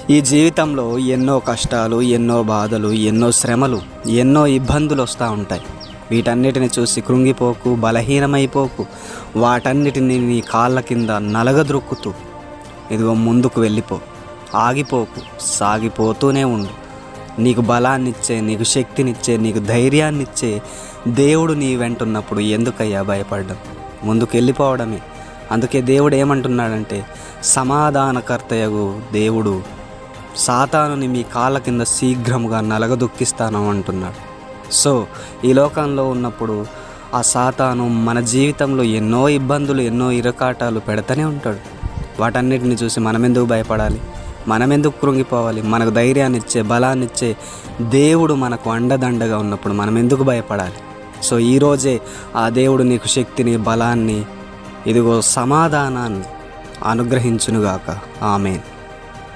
ఈ జీవితంలో ఎన్నో కష్టాలు, ఎన్నో బాధలు, ఎన్నో శ్రమలు, ఎన్నో ఇబ్బందులు వస్తూ ఉంటాయి. వీటన్నిటిని చూసి కృంగిపోకు, బలహీనమైపోకు. వాటన్నిటిని నీ కాళ్ళ కింద నలగద్రొక్కుతూ ఇదిగో ముందుకు వెళ్ళిపో. ఆగిపోకు, సాగిపోతూనే ఉండు. నీకు బలాన్నిచ్చే, నీకు శక్తినిచ్చే, నీకు ధైర్యాన్నిచ్చే దేవుడు నీ వెంటున్నప్పుడు ఎందుకయ్యా భయపడ్డం? ముందుకు వెళ్ళిపోవడమే. అందుకే దేవుడు ఏమంటున్నాడంటే, సమాధానకర్తయగు దేవుడు సాతానుని మీ కాళ్ళ కింద శీఘ్రముగా నలగదొక్కిస్తాను అంటున్నాడు. సో ఈ లోకంలో ఉన్నప్పుడు ఆ సాతాను మన జీవితంలో ఎన్నో ఇబ్బందులు, ఎన్నో ఇరకాటాలు పెడతానే ఉంటాడు. వాటన్నిటిని చూసి మనమెందుకు భయపడాలి? మనమెందుకు కృంగిపోవాలి? మనకు ధైర్యాన్ని ఇచ్చే, బలాన్ని ఇచ్చే దేవుడు మనకు అండదండగా ఉన్నప్పుడు మనం ఎందుకు భయపడాలి? సో ఈరోజే ఆ దేవుడు నీకు శక్తిని, బలాన్ని, ఇదిగో సమాధానాన్ని అనుగ్రహించునుగాక. ఆమేన్.